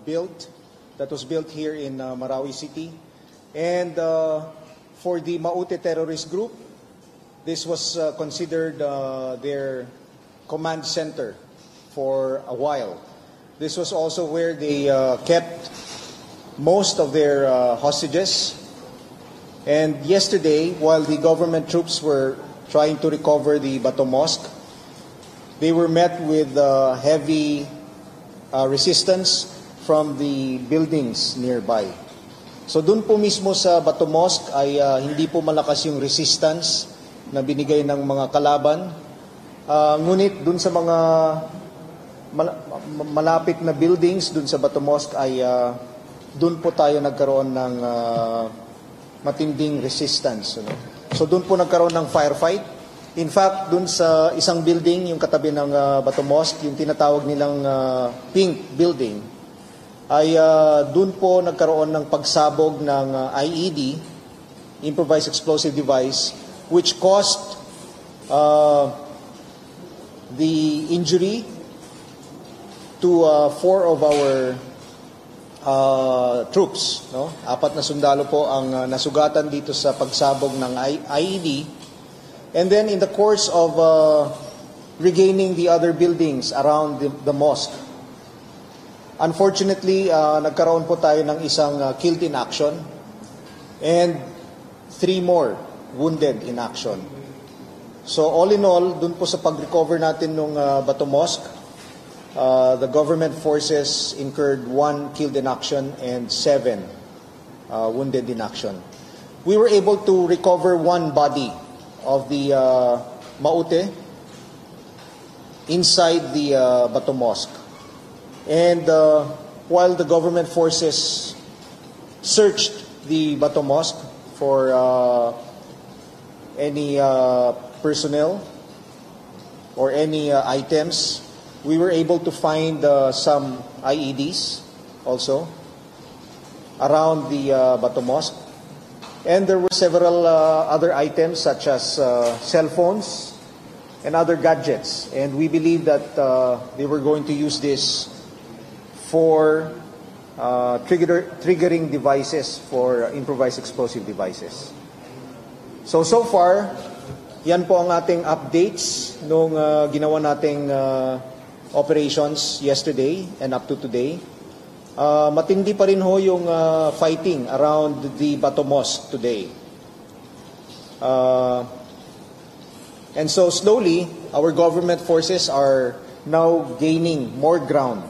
that was built here in Marawi City. And for the Maute terrorist group, this was considered their command center for a while. This was also where they kept most of their hostages. And yesterday, while the government troops were trying to recover the Bato Mosque, they were met with heavy resistance from the buildings nearby. So dun po mismo sa Bato Mosque ay hindi po malakas yung resistance na binigay ng mga kalaban. Ngunit dun sa mga malapit na buildings dun sa Bato Mosque ay dun po tayo nagkaroon ng matinding resistance. So dun po nagkaroon ng firefight. In fact, dun sa isang building, yung katabi ng Bato Mosque, yung tinatawag nilang Pink Building, ay dun po nagkaroon ng pagsabog ng IED, Improvised Explosive Device, which caused the injury to 4 of our troops. No? 4 na sundalo po ang nasugatan dito sa pagsabog ng IED. And then in the course of regaining the other buildings around the mosque, unfortunately, nagkaroon po tayo ng isang killed in action and 3 more wounded in action. So all in all, dun po sa pag-recover natin ng Bato Mosque, the government forces incurred 1 killed in action and 7 wounded in action. We were able to recover 1 body of the Maute inside the Bato Mosque. And while the government forces searched the Bato Mosque for any personnel or any items, we were able to find some IEDs also around the Bato Mosque. And there were several other items such as cell phones and other gadgets. And we believe that they were going to use this for triggering devices, for improvised explosive devices. So far, yan po ang ating updates nung ginawa nating operations yesterday and up to today. Matindi pa rin ho yung fighting around the Bato Mosque today. And so slowly, our government forces are now gaining more ground.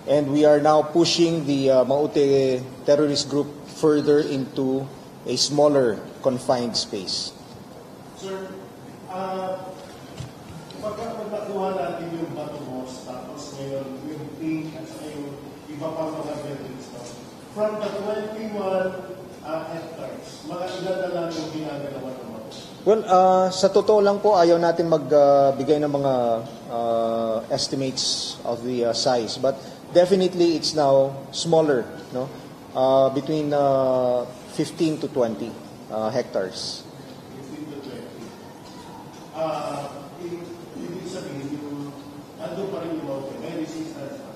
And we are now pushing the Maute terrorist group further into a smaller confined space. Sir, pagka nakuha natin yung Bato Mosque, tapos ngayon yung pink at saka yung iba pang mga buildings, no? From the 21 hectares, mga ilan na lang yung ginagalawa ng mga? Well, sa totoo lang po, ayaw natin magbigay ng mga estimates of the size. But definitely, it's now smaller, no? Between 15 to 20 hectares. 15 to 20. Ibig sabihin, ando pa rin yung Maute, may resistance pa?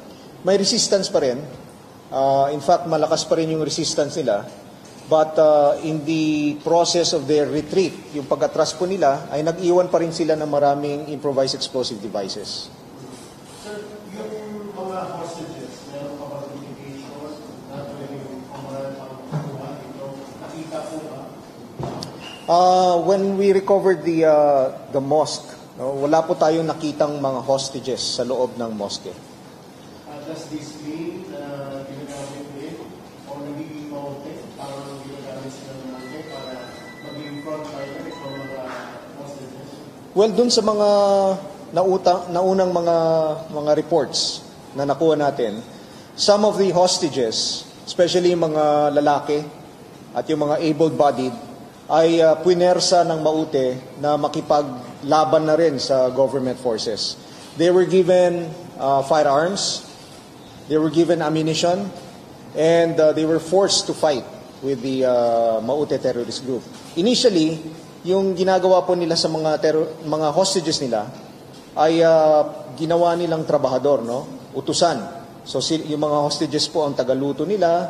May resistance pa rin. In fact, malakas pa rin yung resistance nila. But in the process of their retreat, yung pag-atras po nila, ay nag-iwan pa rin sila ng maraming improvised explosive devices. Sir, yung mga hostages, meron pa ba communication na pwede yung pangkuha ito? Nakita po ba? When we recovered the mosque, no, wala po tayong nakitang mga hostages sa loob ng mosque. Does this mean na ginagamit din o nagiging Maute parang ginagamit sila ng Maute para maging frontliner ng mga hostages? Well, dun sa mga naunang mga reports na nakuha natin, some of the hostages, especially yung mga lalaki at yung mga able-bodied, ay puinersa ng Maute na makipaglaban na rin sa government forces. They were given firearms, they were given ammunition, and they were forced to fight with the Maute terrorist group. Initially, yung ginagawa po nila sa mga hostages nila ay ginawa nilang trabahador, no? Utusan. So yung mga hostages po ang tagaluto nila,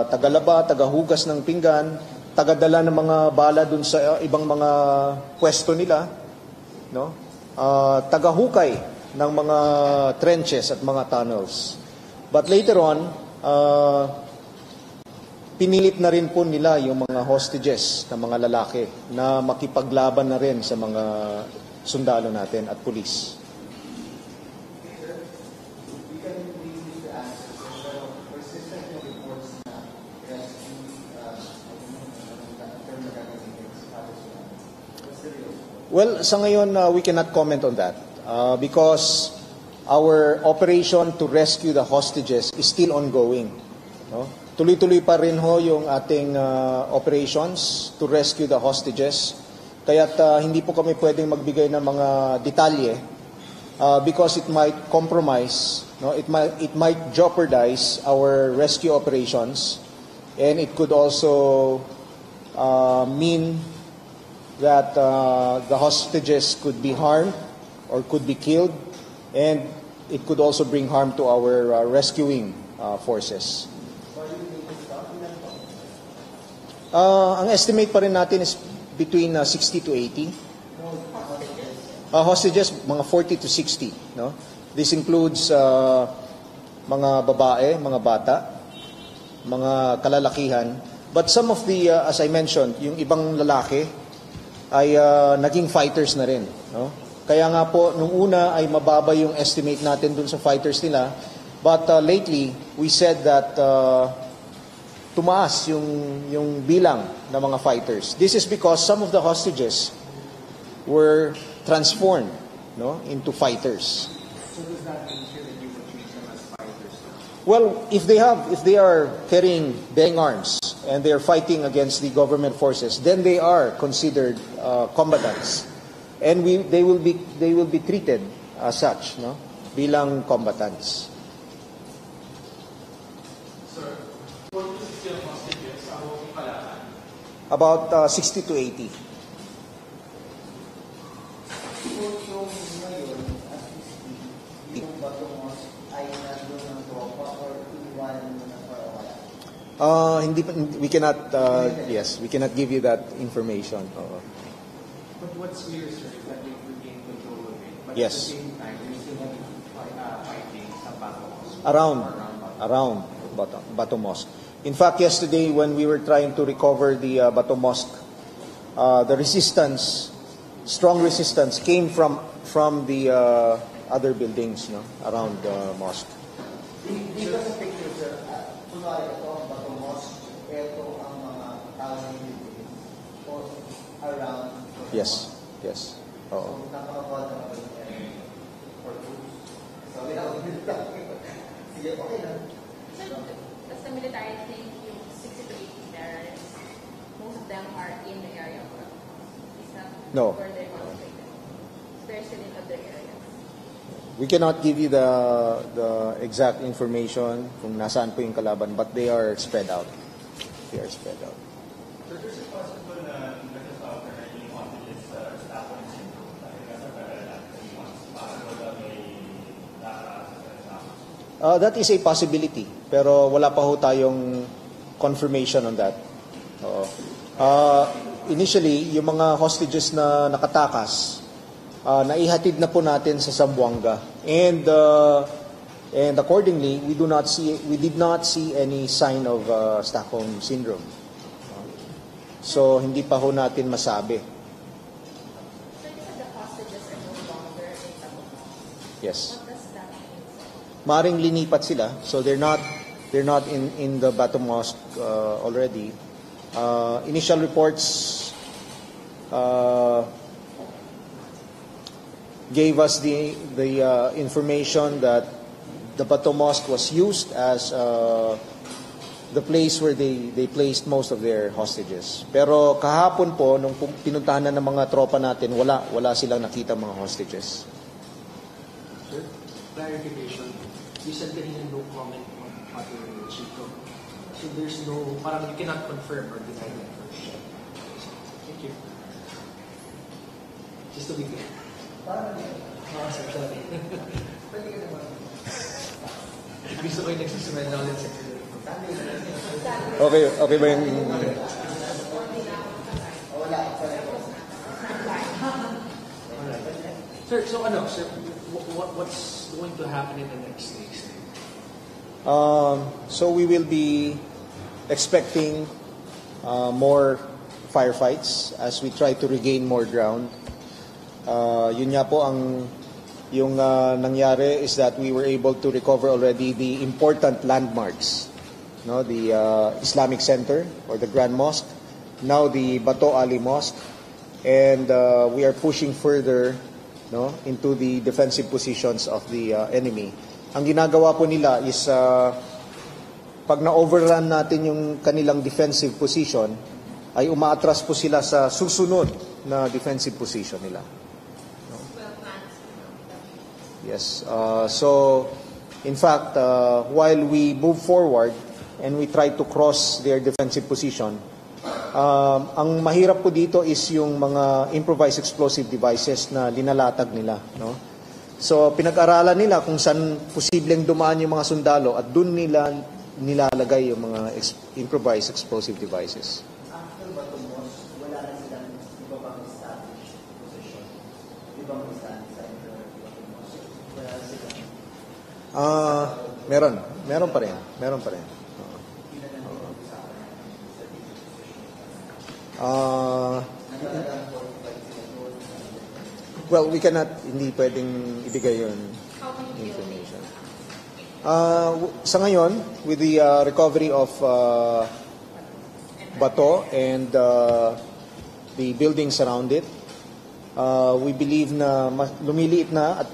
tagalaba, tagahugas ng pinggan, tagadala ng mga bala dun sa ibang mga pwesto nila, no? Tagahukay ng mga trenches at mga tunnels. But later on, pinilit na rin po nila yung mga hostages na mga lalaki na makipaglaban na rin sa mga sundalo natin at pulis. Well, sa ngayon, we cannot comment on that because our operation to rescue the hostages is still ongoing. No? Tuloy-tuloy pa rin ho yung ating operations to rescue the hostages. Kaya't hindi po kami pwedeng magbigay ng mga detalye because it might compromise, no? It might jeopardize our rescue operations, and it could also mean that the hostages could be harmed or could be killed, and it could also bring harm to our rescuing forces. Ang estimate pa rin natin is between 60 to 80. Hostages, mga 40 to 60. No? This includes mga babae, mga bata, mga kalalakihan. But some of the, as I mentioned, yung ibang lalaki, ay naging fighters na rin. No? Kaya nga po, nung una ay mababa yung estimate natin dun sa fighters nila. But lately, we said that tumaas yung bilang ng mga fighters. This is because some of the hostages were transformed, no, into fighters. So does that mean that you would treat them as fighters? Well, if they are carrying dang arms and they are fighting against the government forces, then they are considered combatants, and they will be treated as such, no, bilang combatants. Sir, what is still hostages? About 60 to 80. We cannot give you that information. But what's clear, sir, is that they've regained control of it. But Yes. at the same time, they're still fighting sa battles. Around Bato Mosque. In fact, yesterday when we were trying to recover the Bato Mosque, the strong resistance came from the other buildings, no, around the mosque. Dito sa picture, sir, kunwari ito ang Bato Mosque, ito ang mga tao na around. Yes. Oo. So, napaka-vulnerable for troops. So, sige, okay lang. So, as the military think yung 60 to 80 terrorists, most of them are in the area of is that No. where they're concentrated? They're still in other areas. We cannot give you the exact information kung nasaan po yung kalaban, but they are spread out. So there's a possible na nagkasama na yung hostages sa Stockholm Syndrome dahil nasa pera lang 3 months. Paano wala may nakakasa sa That is a possibility, pero wala pa ho tayong confirmation on that. Oo. Initially, yung mga hostages na nakatakas, naihatid na po natin sa Zamboanga, and accordingly, we did not see any sign of Stockholm syndrome. So hindi pa ho natin masabi. So, you said the hostages are no longer in Tabuk. Yes. What does that mean? Maring linipat sila, so they're not in the Bato Mosque already. Initial reports gave us the information that the Bato Mosque was used as the place where they placed most of their hostages. Pero kahapon po, nung pinuntahan na ng mga tropa natin, wala silang nakita mga hostages. Sir, clarification. You said kanina no comment on Father Chico. So there's no, parang you cannot confirm or deny that information. Thank you. Just to be clear. Parang Sorry. pwede ka naman. Gusto ko yung nagsusunod na ulit sa Okay ba yung... Sir, so sir, what's going to happen in the next days? So we will be expecting more firefights as we try to regain more ground. Yun nga po yung nangyari is that we were able to recover already the important landmarks, no, the Islamic Center or the Grand Mosque, now the Bato Ali Mosque, and we are pushing further, no, into the defensive positions of the enemy. Ang ginagawa po nila is pag na-overrun natin yung kanilang defensive position, ay umaatras po sila sa susunod na defensive position nila. No? Yes. So, in fact, while we move forward and we try to cross their defensive position, ang mahirap po dito is yung mga improvised explosive devices na linalatag nila. No? So, pinag-aralan nila kung saan posibleng dumaan yung mga sundalo at doon nila nilalagay yung mga improvised explosive devices. After Batumos, wala na silang iba pang established position. Ibang stand center, Batumos. Wala na silang. Meron pa rin. Well, we cannot, hindi pwedeng ibigay yun information. Sa ngayon, with the recovery of Bato and the buildings around it, we believe na lumiliit na at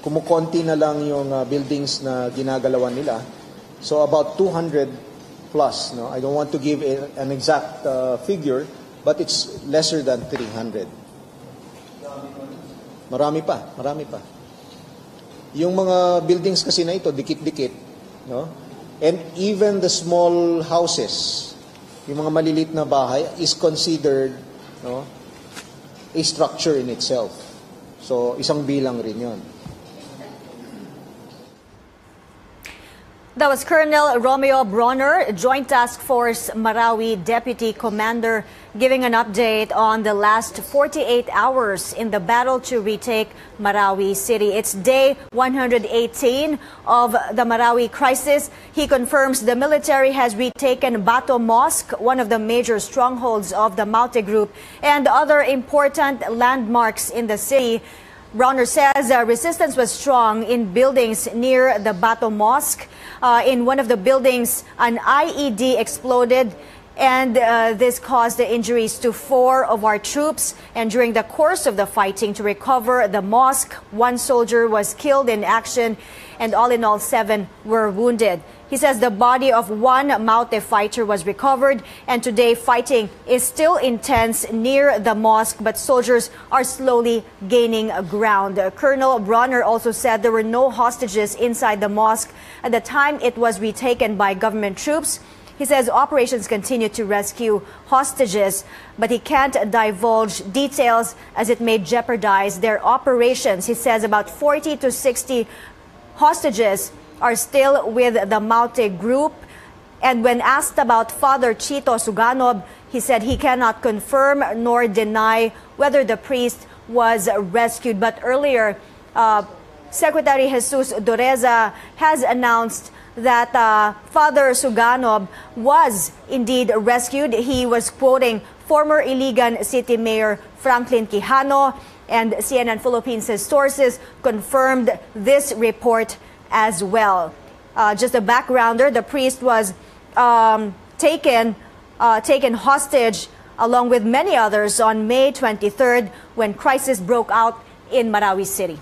kumukonti na lang yung buildings na ginagalawan nila. So about 200 plus. No? I don't want to give an exact figure, but it's lesser than 300. Marami pa. Yung mga buildings kasi na ito, dikit-dikit. No? And even the small houses, yung mga malilit na bahay, is considered, no, a structure in itself. So, isang bilang rin yun. That was Colonel Romeo Bronner, Joint Task Force Marawi Deputy Commander, giving an update on the last 48 hours in the battle to retake Marawi City. It's day 118 of the Marawi crisis. He confirms the military has retaken Bato Mosque, one of the major strongholds of the Maute Group, and other important landmarks in the city. Bronner says resistance was strong in buildings near the Bato Mosque. In one of the buildings, an IED exploded, and this caused the injuries to 4 of our troops. And during the course of the fighting to recover the mosque, 1 soldier was killed in action, and all in all, 7 were wounded. He says the body of 1 Maute fighter was recovered, and today fighting is still intense near the mosque, but soldiers are slowly gaining ground. Colonel Bronner also said there were no hostages inside the mosque at the time it was retaken by government troops. He says operations continue to rescue hostages, but he can't divulge details as it may jeopardize their operations. He says about 40 to 60 hostages are still with the Maute Group. And when asked about Father Chito Suganob, he said he cannot confirm nor deny whether the priest was rescued. But earlier, Secretary Jesus Doreza has announced that Father Suganob was indeed rescued. He was quoting former Iligan City Mayor Franklin Quijano, and CNN Philippines sources confirmed this report as well. Just a backgrounder, the priest was taken hostage along with many others on May 23rd when crisis broke out in Marawi City.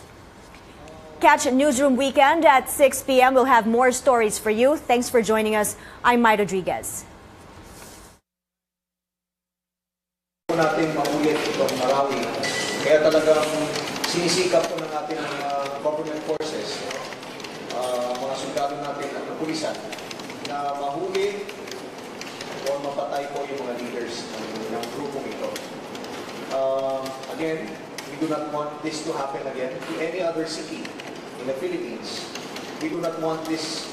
Catch Newsroom Weekend at 6 p.m. We'll have more stories for you. Thanks for joining us. I'm Mai Rodriguez. Natin maulit itong Marawi. Kaya talagang sinisikap po ng ating government forces, mga sundalo natin at kapulisan, na mahuli o mapatay po yung mga leaders ng grupong ito. Again, we do not want this to happen again to any other city in the Philippines. We do not want this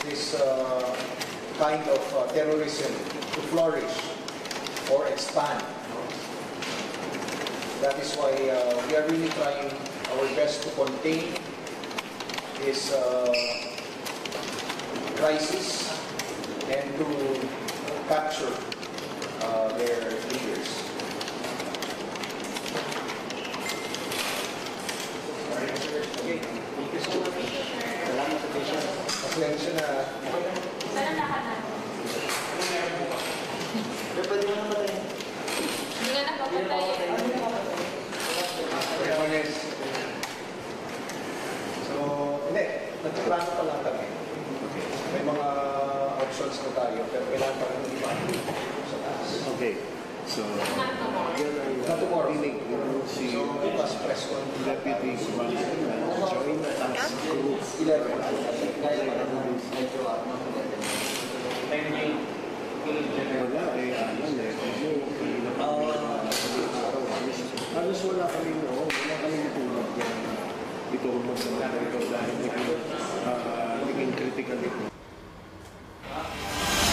kind of terrorism to flourish or expand. That is why we are really trying our best to contain this crisis and to capture their leaders. Okay, thank you so much. Salamat sa patient. Pasensya na. Sana lahat na. Pwede mo naman tayo. Hindi nga nakapatay. So, hindi. Nagplano pa lang kami. May mga options na tayo, pero kailangan pa rin iba sa taas. Okay. So, Not tomorrow. si So, bukas press con. Deputy Commander join task group. 11. Wala eh, halos wala kami tulog yan. Ito mo sa mga ito dahil naging critical ito.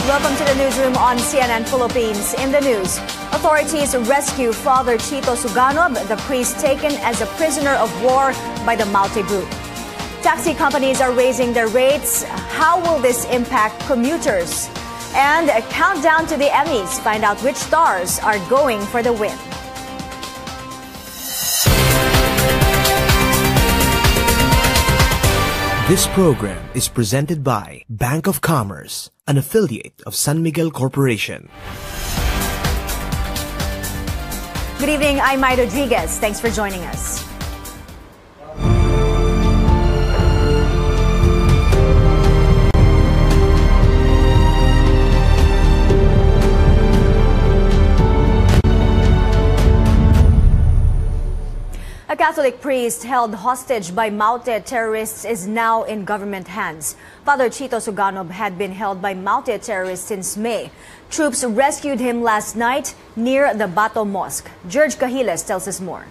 Welcome to the newsroom on CNN Philippines. In the news, authorities rescue Father Chito Suganob, the priest taken as a prisoner of war by the Maute group. Taxi companies are raising their rates. How will this impact commuters? And a countdown to the Emmys. Find out which stars are going for the win. This program is presented by Bank of Commerce, an affiliate of San Miguel Corporation. Good evening, I'm Mai Rodriguez. Thanks for joining us. A Catholic priest held hostage by Maute terrorists is now in government hands. Father Chito Suganob had been held by Maute terrorists since May. Troops rescued him last night near the Bato Mosque. George Cahiles tells us more.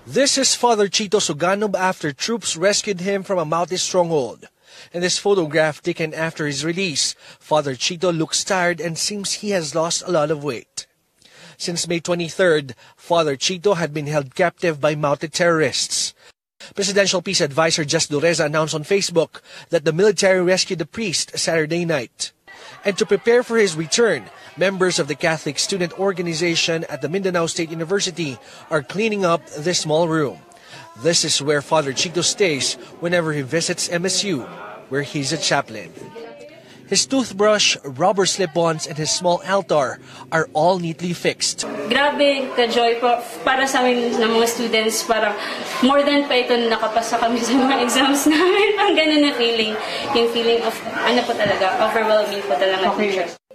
This is Father Chito Suganob after troops rescued him from a Maute stronghold. In this photograph taken after his release, Father Chito looks tired and seems he has lost a lot of weight. Since May 23rd, Father Chito had been held captive by Maute terrorists. Presidential Peace Advisor Jess Dureza announced on Facebook that the military rescued the priest Saturday night. And to prepare for his return, members of the Catholic Student Organization at the Mindanao State University are cleaning up this small room. This is where Father Chito stays whenever he visits MSU, where he's a chaplain. His toothbrush, rubber slip-ons, and his small altar are all neatly fixed. Grabe ka-joy po para sa amin ng mga students. Parang more than pa ito nakapasa kami sa mga exams namin. Ang ganun na feeling. Yung feeling of, overwhelming po talaga.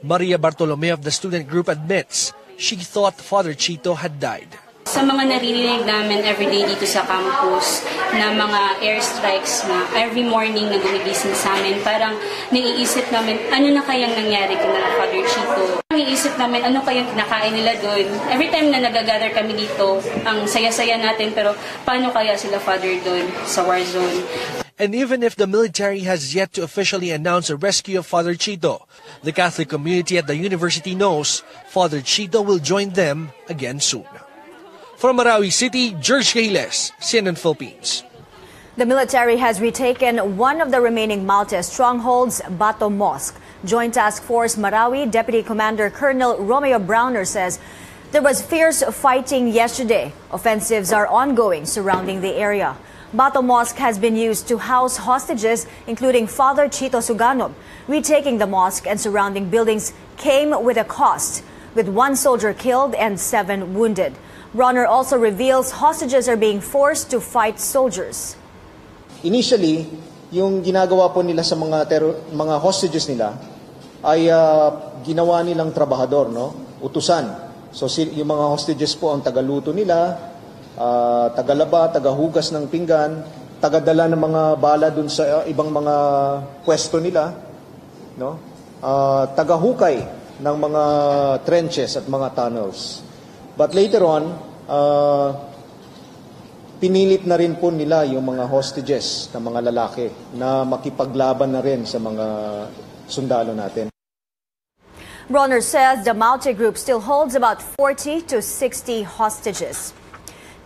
Maria Bartolome of the student group admits she thought Father Chito had died. Sa mga naririnig namin everyday dito sa campus na mga airstrikes na every morning na gumigising sa amin, parang naiisip namin, ano na kayang nangyari kina Father Chito? Naiisip namin, ano kayang kinakain nila doon? Every time na nagagather kami dito, ang saya-saya natin, pero paano kaya sila Father doon sa war zone? And even if the military has yet to officially announce a rescue of Father Chito, the Catholic community at the university knows Father Chito will join them again soon. From Marawi City, George Cahiles, CNN Philippines. The military has retaken one of the remaining Maute strongholds, Bato Mosque. Joint Task Force Marawi Deputy Commander Colonel Romeo Browner says there was fierce fighting yesterday. Offensives are ongoing surrounding the area. Bato Mosque has been used to house hostages, including Father Chito Suganob. Retaking the mosque and surrounding buildings came with a cost, with 1 soldier killed and 7 wounded. Bronner also reveals hostages are being forced to fight soldiers. Initially, yung ginagawa po nila sa mga hostages nila ay ginawa nilang trabahador, no? Utusan. So yung mga hostages po ang tagaluto nila, tagalaba, tagahugas ng pinggan, tagadala ng mga bala dun sa ibang mga pwesto nila, no? Tagahukay ng mga trenches at mga tunnels. But later on, pinilit na rin po nila yung mga hostages na mga lalaki na makipaglaban na rin sa mga sundalo natin. Bronner says the Maute group still holds about 40 to 60 hostages.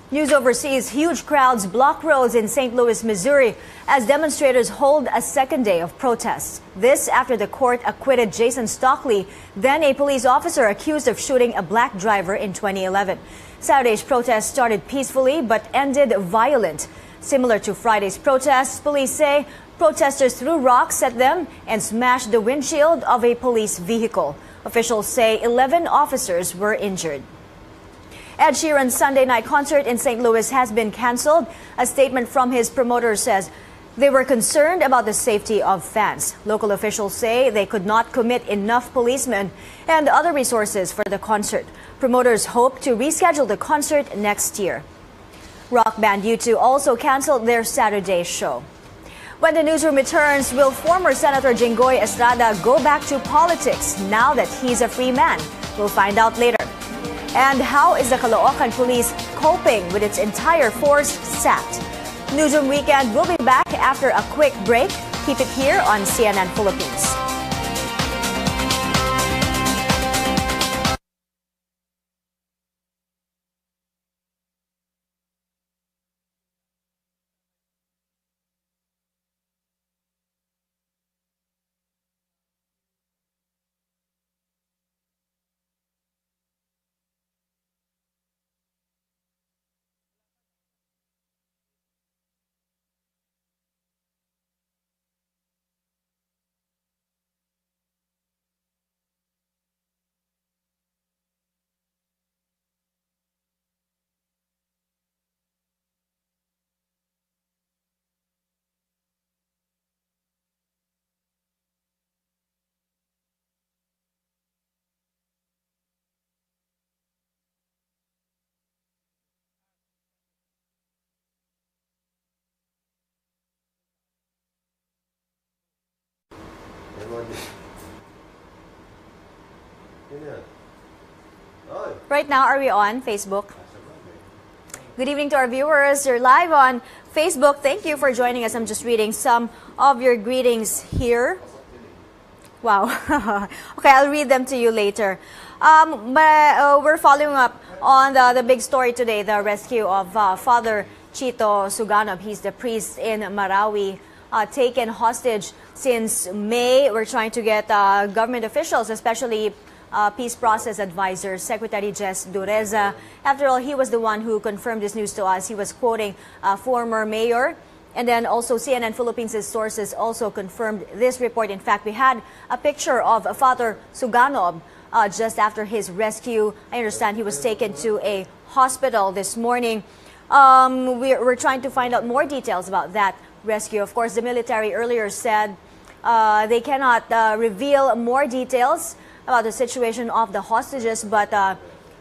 News overseas, huge crowds block roads in St. Louis, Missouri, as demonstrators hold a second day of protests. This after the court acquitted Jason Stockley, then a police officer accused of shooting a black driver in 2011. Saturday's protest started peacefully but ended violent. Similar to Friday's protests, police say protesters threw rocks at them and smashed the windshield of a police vehicle. Officials say 11 officers were injured. Ed Sheeran's Sunday night concert in St. Louis has been canceled. A statement from his promoter says they were concerned about the safety of fans. Local officials say they could not commit enough policemen and other resources for the concert. Promoters hope to reschedule the concert next year. Rock band U2 also canceled their Saturday show. When the newsroom returns, will former Senator Jinggoy Estrada go back to politics now that he's a free man? We'll find out later. And how is the Caloocan police coping with its entire force sacked? Newsroom Weekend will be back after a quick break. Keep it here on CNN Philippines. Right now, are we on Facebook? Good evening to our viewers. You're live on Facebook. Thank you for joining us. I'm just reading some of your greetings here. Wow. Okay, I'll read them to you later. We're following up on the big story today, the rescue of Father Chito Suganov. He's the priest in Marawi, taken hostage since May. We're trying to get government officials, especially Peace Process Advisor Secretary Jess Dureza. After all, he was the one who confirmed this news to us. He was quoting former mayor. And then also CNN Philippines' sources also confirmed this report. In fact, we had a picture of Father Suganov just after his rescue. I understand he was taken to a hospital this morning. We're trying to find out more details about that rescue. Of course, the military earlier said they cannot reveal more details about the situation of the hostages, but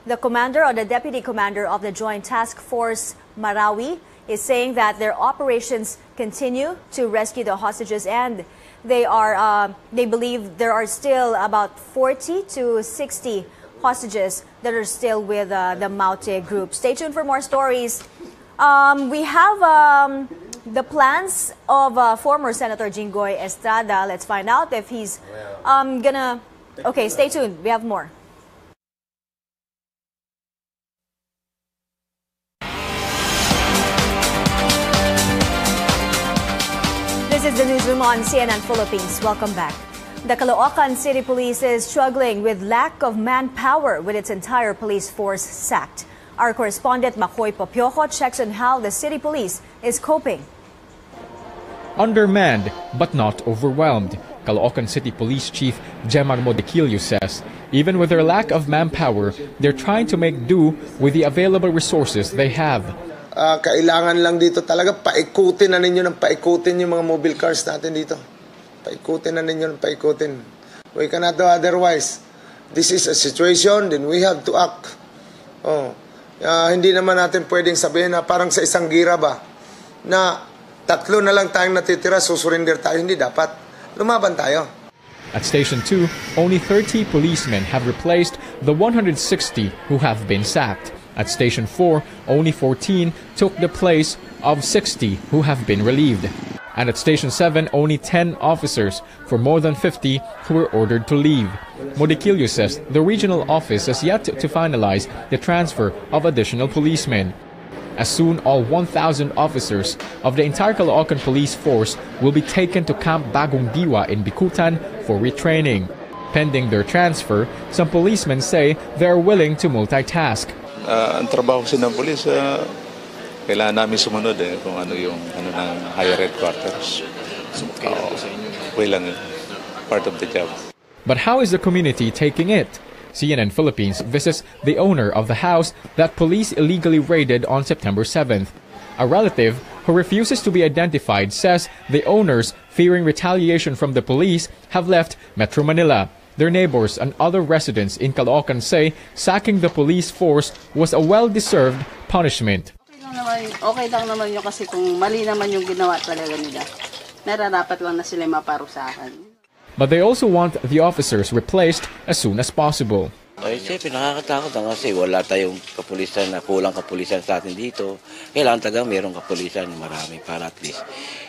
the commander or the deputy commander of the Joint Task Force Marawi is saying that their operations continue to rescue the hostages, and they believe there are still about 40 to 60 hostages that are still with the Maute group. Stay tuned for more stories. We have the plans of former Senator Jinggoy Estrada. Let's find out if he's gonna... Okay, stay tuned. We have more. This is the newsroom on CNN Philippines. Welcome back. The Caloocan City Police is struggling with lack of manpower with its entire police force sacked. Our correspondent Makoy Popioco checks on how the city police is coping. Undermanned but not overwhelmed, Caloocan City Police Chief Jemar Modekilio says even with their lack of manpower, they're trying to make do with the available resources they have. Kailangan lang dito talaga paikutin na ninyo ng paikutin yung mga mobile cars natin dito. Paikutin na ninyo ng paikutin. We cannot do otherwise. This is a situation, then we have to act. Hindi naman natin pwedeng sabihin na parang sa isang gira ba na tatlo na lang tayong natitira, susurinder tayo. Hindi dapat. Lumaban tayo. At Station 2, only 30 policemen have replaced the 160 who have been sacked. At Station 4, only 14 took the place of 60 who have been relieved. And at Station 7, only 10 officers for more than 50 who were ordered to leave. Modikilio says the regional office has yet to finalize the transfer of additional policemen. As soon, all 1,000 officers of the entire Caloocan police force will be taken to Camp Bagong Diwa in Bicutan for retraining. Pending their transfer, some policemen say they are willing to multitask. Ang trabaho kasi ng polis, kailangan namin sumunod kung ano yung ng higher headquarters. Okay lang yun. Part of the job. But how is the community taking it? CNN Philippines visits the owner of the house that police illegally raided on September 7th. A relative who refuses to be identified says the owners, fearing retaliation from the police, have left Metro Manila. Their neighbors and other residents in Caloocan say sacking the police force was a well-deserved punishment. Okay lang naman yun kasi kung mali naman yung ginawa talaga nila. Nararapat lang na sila maparusahan. But they also want the officers replaced as soon as possible. Ay, siyempre, nakakatakot lang kasi wala tayong kapulisan na kulang kapulisan sa atin dito. Kailangan talaga mayroong kapulisan, marami para at least.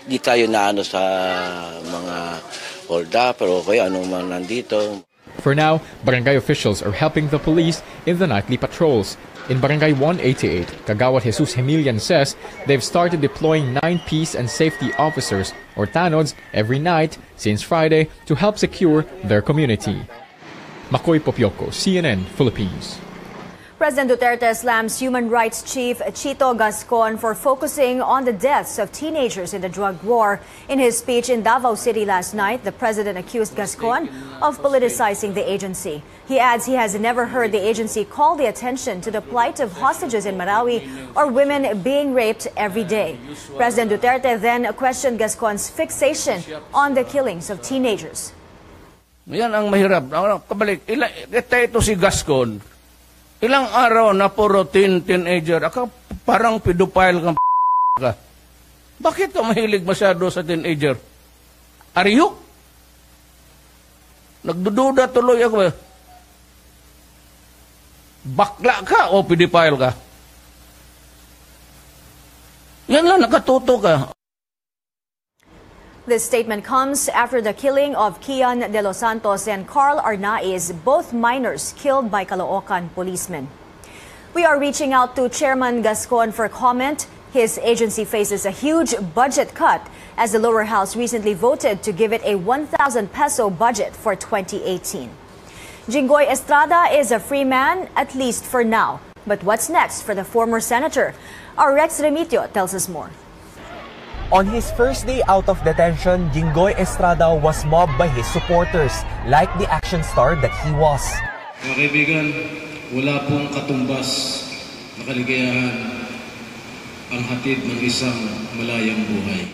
Di tayo naano sa mga hold-up o kaya anong man nandito. For now, barangay officials are helping the police in the nightly patrols. In Barangay 188, Kagawad Jesus Hemilian says they've started deploying 9 peace and safety officers, or tanods, every night since Friday to help secure their community. Makoy Popioko, CNN Philippines. President Duterte slams human rights chief Chito Gascon for focusing on the deaths of teenagers in the drug war. In his speech in Davao City last night, the president accused Gascon of politicizing the agency. He adds he has never heard the agency call the attention to the plight of hostages in Marawi or women being raped every day. President Duterte then questioned Gascon's fixation on the killings of teenagers. Yan ang mahirap. Kabalik, ito si Gascon. Ilang araw na puro teenager. Parang pedophile kang ka. Bakit ka mahilig masyado sa teenager? Are you? Nagdududa tuloy ako. Bakla ka o pedophile ka? Yan lang, nakatuto ka. This statement comes after the killing of Kian De Los Santos and Carl Arnaiz, both minors killed by Caloocan policemen. We are reaching out to Chairman Gascon for comment. His agency faces a huge budget cut as the lower house recently voted to give it a 1,000 peso budget for 2018. Jinggoy Estrada is a free man, at least for now. But what's next for the former senator? Our Rex Remitio tells us more. On his first day out of detention, Jinggoy Estrada was mobbed by his supporters, like the action star that he was. Mga kaibigan, wala pong katumbas na kaligayahan ang hatid ng isang malayang buhay.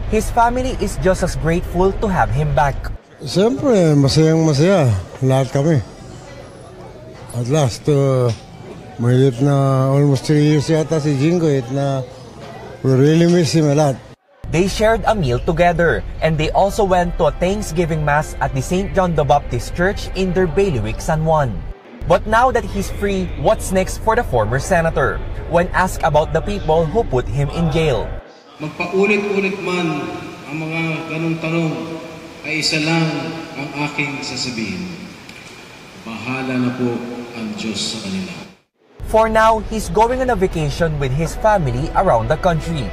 His family is just as grateful to have him back. Siyempre, masayang-masaya. Lahat kami. At last, mahigit na almost 3 years yata si Jinggoy na we really miss him a lot. They shared a meal together, and they also went to a Thanksgiving Mass at the St. John the Baptist Church in their bailiwick, San Juan. But now that he's free, what's next for the former senator? When asked about the people who put him in jail. Magpaulit-ulit man ang mga tanong-tanong ay isa lang ang aking sasabihin. Bahala na po ang Diyos sa kanila. For now, he's going on a vacation with his family around the country.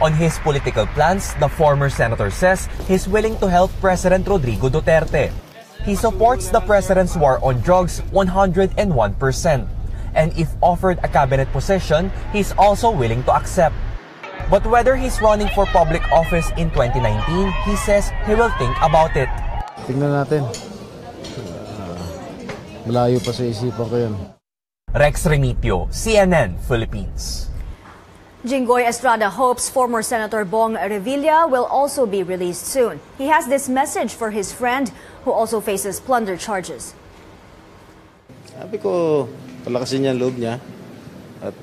On his political plans, the former senator says he's willing to help President Rodrigo Duterte. He supports the president's war on drugs 101%. And if offered a cabinet position, he's also willing to accept. But whether he's running for public office in 2019, he says he will think about it. Tingnan natin. Malayo pa sa isipan ko yan. Rex Remitio, CNN Philippines. Jinggoy Estrada hopes former Senator Bong Revilla will also be released soon. He has this message for his friend who also faces plunder charges. Sabi ko, palakasin niya ang loob niya at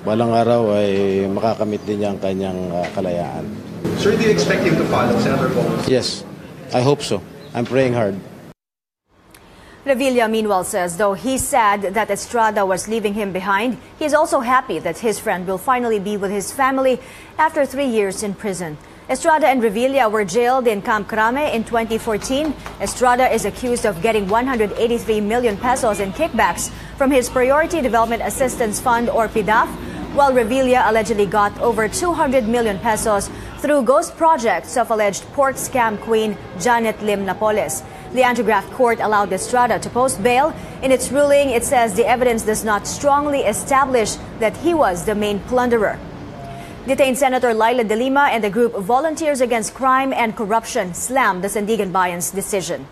balang araw ay makakamit din niya ang kanyang kalayaan. Sir, do you expect him to follow Senator Bong? Yes, I hope so. I'm praying hard. Revilla, meanwhile, says though he's sad that Estrada was leaving him behind, he's also happy that his friend will finally be with his family after 3 years in prison. Estrada and Revilla were jailed in Camp Crame in 2014. Estrada is accused of getting 183 million pesos in kickbacks from his Priority Development Assistance Fund or PDAF, while Revilla allegedly got over 200 million pesos through ghost projects of alleged pork scam queen Janet Lim Napoles. The anti-graft court allowed Estrada to post bail. In its ruling, it says the evidence does not strongly establish that he was the main plunderer. Detained Senator Laila De Lima and the group Volunteers Against Crime and Corruption slammed the Sandiganbayan's decision.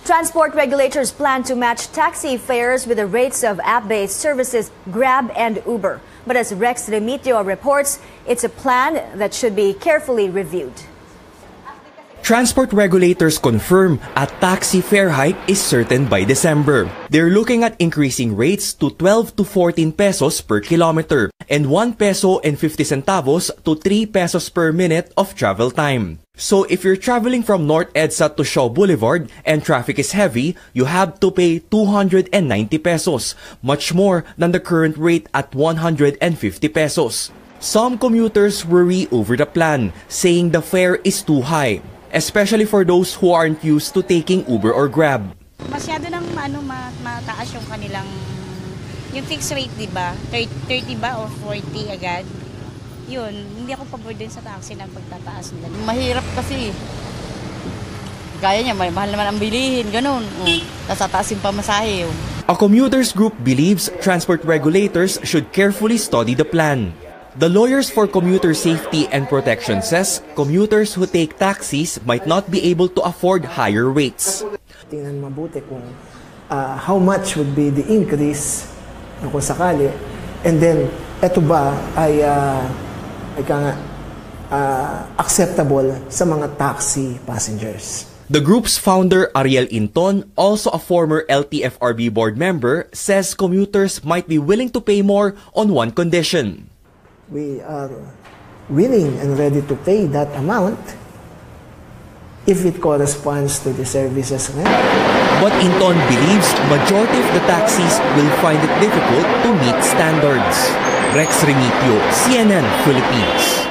Transport regulators plan to match taxi fares with the rates of app-based services Grab and Uber. But as Rex Remitio reports, it's a plan that should be carefully reviewed. Transport regulators confirm a taxi fare hike is certain by December. They're looking at increasing rates to 12 to 14 pesos per kilometer and 1 peso and 50 centavos to 3 pesos per minute of travel time. So if you're traveling from North EDSA to Shaw Boulevard and traffic is heavy, you have to pay 290 pesos, much more than the current rate at 150 pesos. Some commuters worry over the plan, saying the fare is too high, especially for those who aren't used to taking Uber or Grab. Masyado nang mataas yung kanilang, yung fixed rate, di ba? 30 ba or 40 agad? Yun, hindi ako pabor din sa taxi ng pagtataas nila. Mahirap kasi. Gaya niya, mahal naman ang bilihin, ganun. Tatataas yung pamasahe. A commuters group believes transport regulators should carefully study the plan. The Lawyers for Commuter Safety and Protection says commuters who take taxis might not be able to afford higher rates. Tingnan mabuti kung how much would be the increase kung sakali. And then, eto ba ay acceptable sa mga taxi passengers. The group's founder, Ariel Inton, also a former LTFRB board member, says commuters might be willing to pay more on one condition. We are willing and ready to pay that amount if it corresponds to the services. But Inton believes majority of the taxis will find it difficult to meet standards. Rex Remitio, CNN Philippines.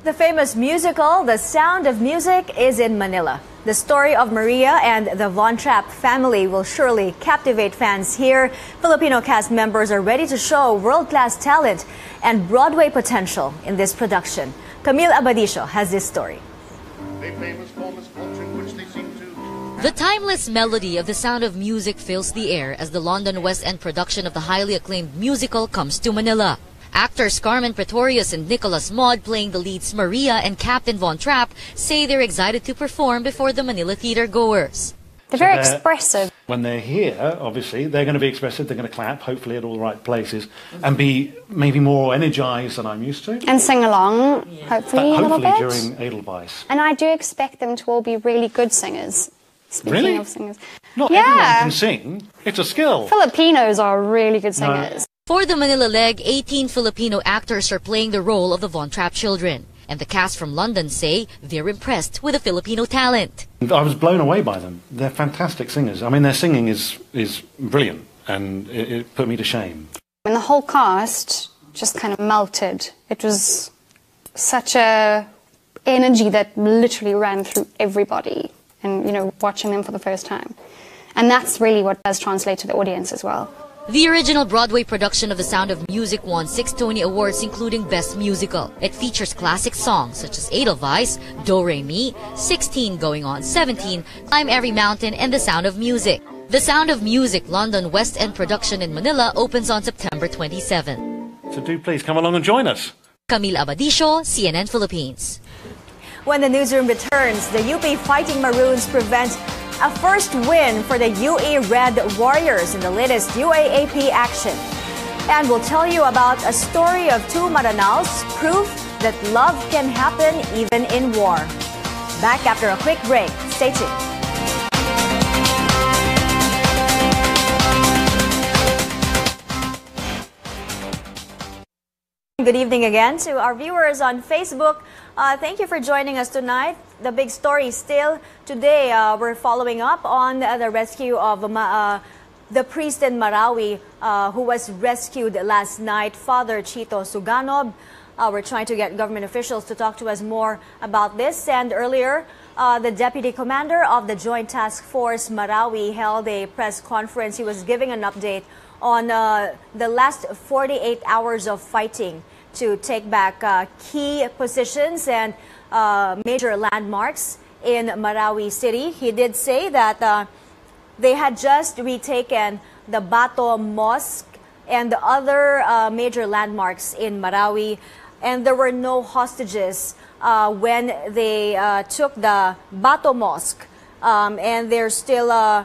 The famous musical, The Sound of Music, is in Manila. The story of Maria and the Von Trapp family will surely captivate fans here. Filipino cast members are ready to show world-class talent and Broadway potential in this production. Camille Abadisho has this story. The timeless melody of The Sound of Music fills the air as the London West End production of the highly acclaimed musical comes to Manila. Actors Carmen Pretorius and Nicholas Maud, playing the leads Maria and Captain Von Trapp, say they're excited to perform before the Manila theater goers. They're very expressive. When they're here, obviously, they're going to be expressive, they're going to clap, hopefully at all the right places, and be maybe more energized than I'm used to. And sing along, hopefully a little bit. During Edelweiss. And I do expect them to all be really good singers. Speaking of singers. Not everyone can sing. It's a skill. Filipinos are really good singers. For the Manila leg, 18 Filipino actors are playing the role of the Von Trapp children. And the cast from London say they're impressed with the Filipino talent. I was blown away by them. They're fantastic singers. I mean, their singing is brilliant, and it put me to shame. And the whole cast just kind of melted. It was such a energy that literally ran through everybody. And, you know, watching them for the first time. And that's really what does translate to the audience as well. The original Broadway production of The Sound of Music won 6 Tony Awards, including Best Musical. It features classic songs such as Edelweiss, Do Re Mi, 16 Going on 17, Climb Every Mountain, and The Sound of Music. The Sound of Music London West End production in Manila opens on September 27. So do please come along and join us. Camille Abadisho, CNN Philippines. When the newsroom returns, the UP Fighting Maroons prevent a first win for the UE Red Warriors in the latest UAAP action. And we'll tell you about a story of two Maranaos, proof that love can happen even in war. Back after a quick break. Stay tuned. Good evening again to our viewers on Facebook. Thank you for joining us tonight. the big story still today, we're following up on the rescue of the priest in Marawi who was rescued last night, Father Chito Suganob. We're trying to get government officials to talk to us more about this. And earlier, the deputy commander of the Joint Task Force Marawi held a press conference. He was giving an update on the last 48 hours of fighting to take back key positions and major landmarks in Marawi City. He did say that they had just retaken the Bato Mosque and the other major landmarks in Marawi, and there were no hostages when they took the Bato Mosque, and they're still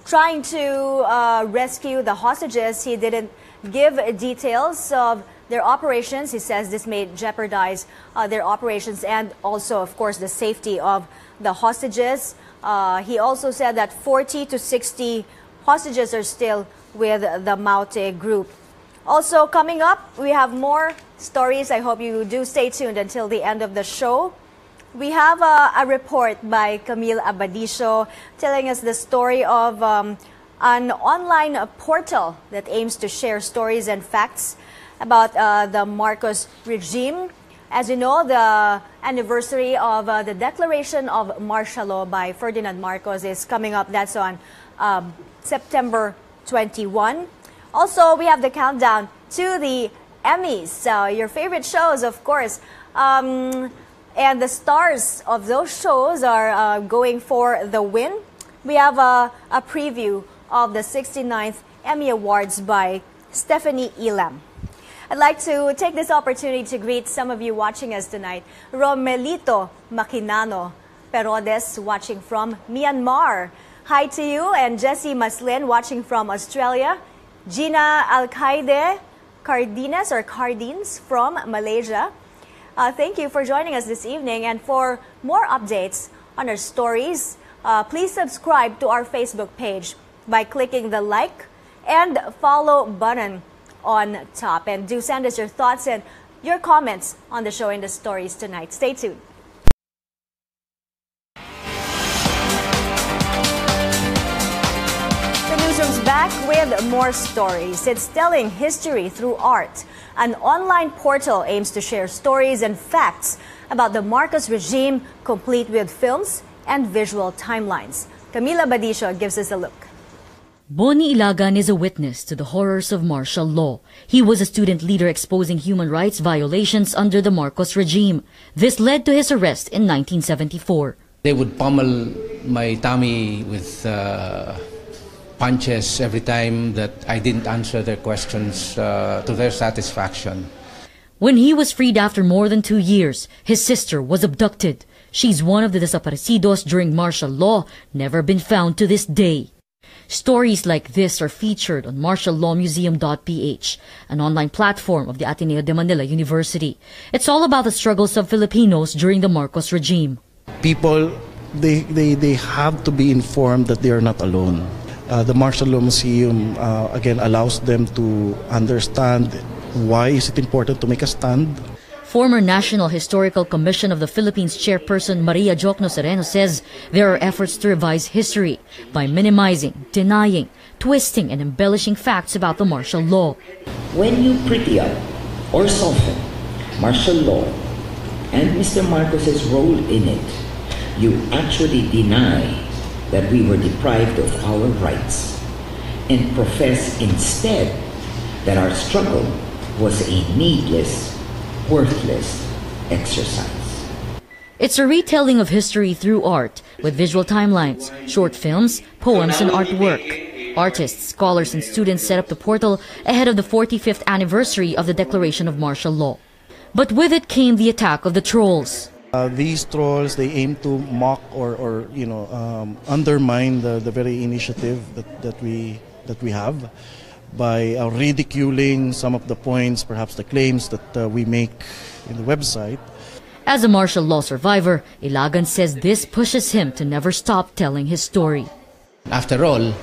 trying to rescue the hostages. He didn't give details of their operations. He says this may jeopardize their operations and also, of course, the safety of the hostages. He also said that 40 to 60 hostages are still with the Maute group. Also, coming up, we have more stories. I hope you do stay tuned until the end of the show. We have a report by Camille Abadisho telling us the story of an online portal that aims to share stories and facts about the Marcos regime. As you know, the anniversary of the declaration of martial law by Ferdinand Marcos is coming up. That's on September 21. Also, we have the countdown to the Emmys, your favorite shows, of course. And the stars of those shows are going for the win. We have a preview of the 69th Emmy Awards by Stephanie Elam. I'd like to take this opportunity to greet some of you watching us tonight. Romelito Maquinano Perodes watching from Myanmar. Hi to you. And Jessie Maslin watching from Australia. Gina Alcaide Cardines from Malaysia. Thank you for joining us this evening. And for more updates on our stories, please subscribe to our Facebook page by clicking the like and follow button on top. And do send us your thoughts and your comments on the show and the stories tonight. Stay tuned. The newsroom's back with more stories. It's telling history through art. An online portal aims to share stories and facts about the Marcos regime, complete with films and visual timelines. Camila Badisho gives us a look. Boni Ilagan is a witness to the horrors of martial law. He was a student leader exposing human rights violations under the Marcos regime. This led to his arrest in 1974. They would pummel my tummy with punches every time that I didn't answer their questions to their satisfaction. When he was freed after more than 2 years, his sister was abducted. She's one of the desaparecidos during martial law, never been found to this day. Stories like this are featured on martiallawmuseum.ph, an online platform of the Ateneo de Manila University. It's all about the struggles of Filipinos during the Marcos regime. People, they have to be informed that they are not alone. The Martial Law Museum, again, allows them to understand why is it important to make a stand. Former National Historical Commission of the Philippines chairperson Maria Jocno Sereno says there are efforts to revise history by minimizing, denying, twisting, and embellishing facts about the martial law. When you pretty up or soften martial law and Mr. Marcos's role in it, you actually deny that we were deprived of our rights and profess instead that our struggle was a needless, worthless exercise. It's a retelling of history through art with visual timelines, short films, poems, and artwork. Artists, scholars, and students set up the portal ahead of the 45th anniversary of the declaration of martial law. But with it came the attack of the trolls. These trolls, they aim to mock or undermine the very initiative that we have by ridiculing some of the points, perhaps the claims that we make in the website. As a martial law survivor, Ilagan says this pushes him to never stop telling his story. After all,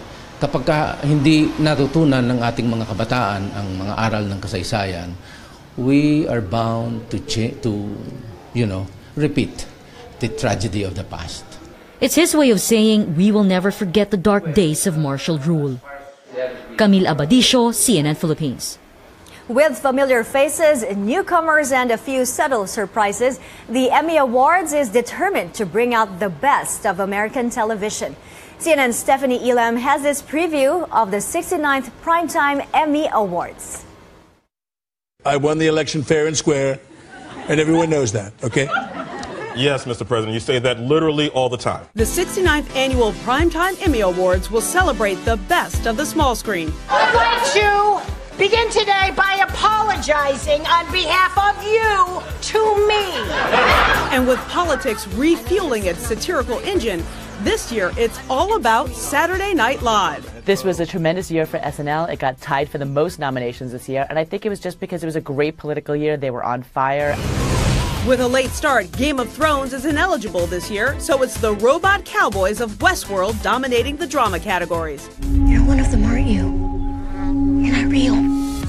kapag hindi natutunan ng ating mga kabataan ang mga aral ng kasaysayan, we are bound to repeat the tragedy of the past. It's his way of saying we will never forget the dark days of martial rule. Camille Abadisho, CNN Philippines. With familiar faces, newcomers, and a few subtle surprises, the Emmy Awards is determined to bring out the best of American television. CNN's Stephanie Elam has this preview of the 69th Primetime Emmy Awards. I won the election fair and square, and everyone knows that, okay? Yes, Mr. President, you say that literally all the time. The 69th Annual Primetime Emmy Awards will celebrate the best of the small screen. I'd like to begin today by apologizing on behalf of you to me. And with politics refueling its satirical engine, this year it's all about Saturday Night Live. This was a tremendous year for SNL. It got tied for the most nominations this year, and I think it was just because it was a great political year. They were on fire. With a late start, Game of Thrones is ineligible this year, so it's the robot cowboys of Westworld dominating the drama categories. You're one of them, aren't you? You're not real.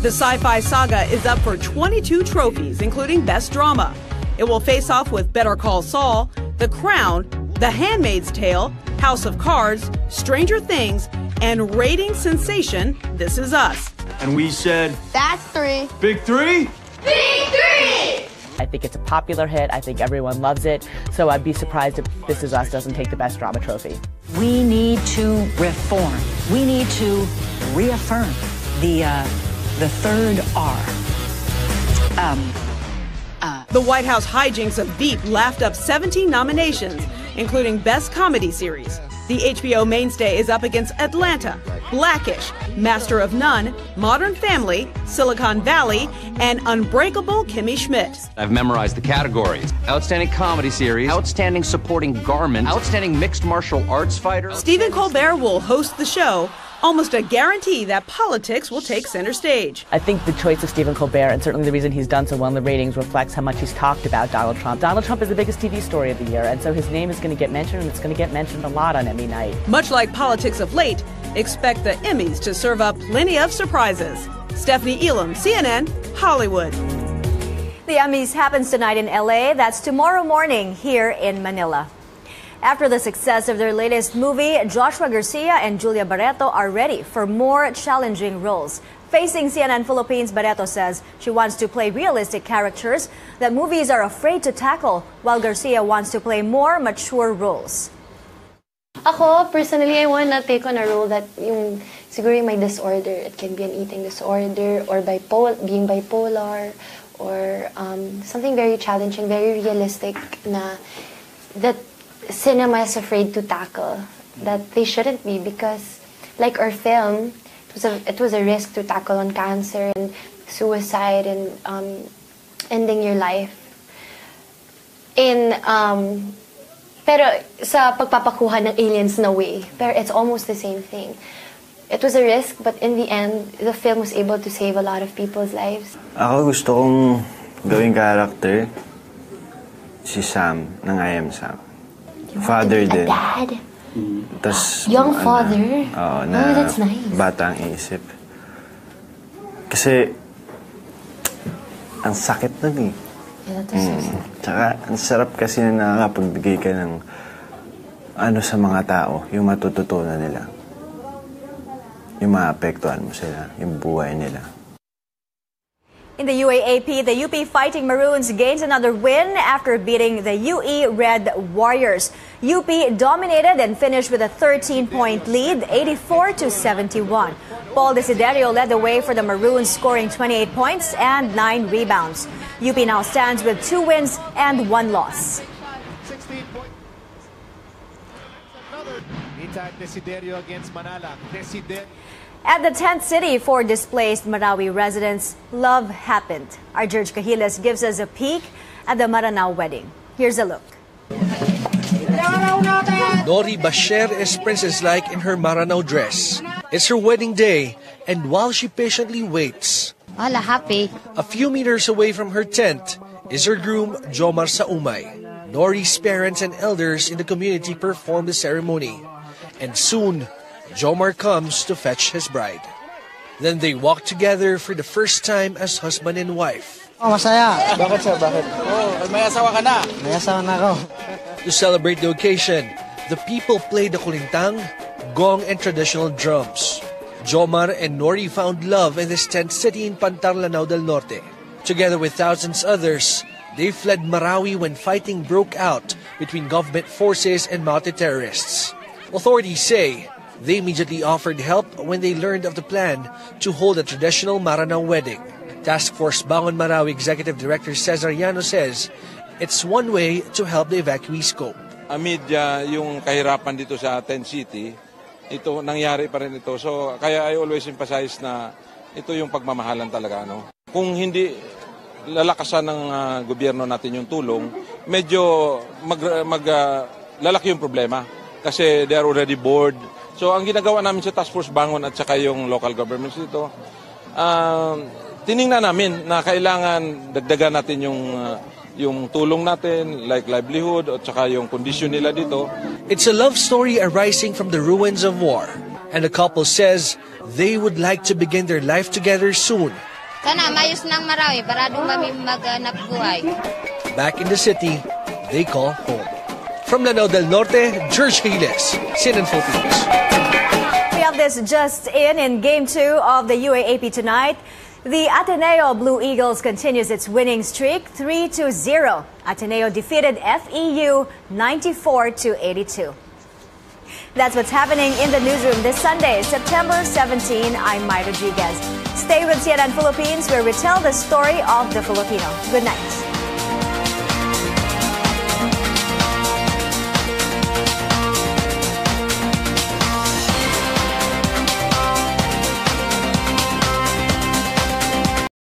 The sci-fi saga is up for 22 trophies, including Best Drama. It will face off with Better Call Saul, The Crown, The Handmaid's Tale, House of Cards, Stranger Things, and rating sensation This Is Us. And we said, That's 3. Big 3? Big 3! I think it's a popular hit. I think everyone loves it. So I'd be surprised if This Is Us doesn't take the Best Drama trophy. We need to reform. We need to reaffirm the third R. The White House hijinks of Veep laughed up 17 nominations, including Best Comedy Series. The HBO mainstay is up against Atlanta, Blackish, Master of None, Modern Family, Silicon Valley, and Unbreakable Kimmy Schmidt. I've memorized the categories. Outstanding Comedy Series, Outstanding Supporting Garment, Outstanding Mixed Martial Arts Fighter. Stephen Colbert will host the show, almost a guarantee that politics will take center stage. I think the choice of Stephen Colbert, and certainly the reason he's done so well in the ratings, reflects how much he's talked about Donald Trump. Donald Trump is the biggest TV story of the year, and so his name is going to get mentioned, and it's going to get mentioned a lot on Emmy night. Much like politics of late, expect the Emmys to serve up plenty of surprises. Stephanie Elam, CNN, Hollywood. The Emmys happens tonight in LA. That's tomorrow morning here in Manila. After the success of their latest movie, Joshua Garcia and Julia Barreto are ready for more challenging roles. Facing CNN Philippines, Barreto says she wants to play realistic characters that movies are afraid to tackle, while Garcia wants to play more mature roles. Ako, personally, I want to take on a role that yung siguro yung may disorder. It can be an eating disorder or being bipolar or something very challenging, very realistic na that cinema is afraid to tackle, that they shouldn't be, because like our film, it was a risk to tackle on cancer and suicide and ending your life. Pero sa pagpapakuha ng aliens na way, pero it's almost the same thing. It was a risk, but in the end, the film was able to save a lot of people's lives. Ako gusto kong gawing character si Sam ng I Am Sam. Father din. Dad? Tas, Young father? Oo, Oh, that's nice. Batang isip. Kasi, ang sakit nun eh. Yeah, that was so sad. Tsaka, ang sarap kasi na nakakapagbigay ka ng ano sa mga tao, yung matututunan nila. Yung maapektuhan mo sila, yung buhay nila. In the UAAP, the UP Fighting Maroons gains another win after beating the UE Red Warriors. UP dominated and finished with a 13-point lead, 84-71. Paul Desiderio led the way for the Maroons, scoring 28 points and 9 rebounds. UP now stands with 2 wins and 1 loss. Desiderio against Manala. At the tent city for displaced Marawi residents, love happened. Our George Cahiles gives us a peek at the Maranao wedding. Here's a look. Nori Basher is princess-like in her Maranao dress. It's her wedding day, and while she patiently waits, happy. A few meters away from her tent is her groom, Jomar Saumay. Nori's parents and elders in the community perform the ceremony. And soon, Jomar comes to fetch his bride. Then they walk together for the first time as husband and wife. Oh, masaya. Bakit sir? Bakit? Oh, may asawa ka na. May asawa na ako. To celebrate the occasion, the people played the kulintang, gong, and traditional drums. Jomar and Nori found love in this tent city in Pantar, Lanao del Norte. Together with thousands others, they fled Marawi when fighting broke out between government forces and multi-terrorists. Authorities say they immediately offered help when they learned of the plan to hold a traditional Maranao wedding. Task Force Bangon Marawi Executive Director Cesar Llano says it's one way to help the evacuees cope. Amid yung kahirapan dito sa tent city, ito nangyari pa rin ito. So kaya I always emphasize na ito yung pagmamahalan talaga. No? Kung hindi lalakasan ng gobyerno natin yung tulong, medyo lalaki yung problema kasi they are already bored. So ang ginagawa namin sa Task Force Bangon at saka yung local governments dito, tiningnan namin na kailangan dagdagan natin yung tulong natin, like livelihood, at saka yung kondisyon nila dito. It's a love story arising from the ruins of war. And the couple says they would like to begin their life together soon. Sana mayos ng Marawi para doon kami maghanap buhay. Back in the city, they call home. From Lanao del Norte, George Giles, CNN Philippines. We have this just in Game 2 of the UAAP tonight. The Ateneo Blue Eagles continues its winning streak, 3-0. Ateneo defeated FEU 94-82. That's what's happening in the newsroom this Sunday, September 17. I'm Mai Rodriguez. Stay with CNN Philippines, where we tell the story of the Filipino. Good night.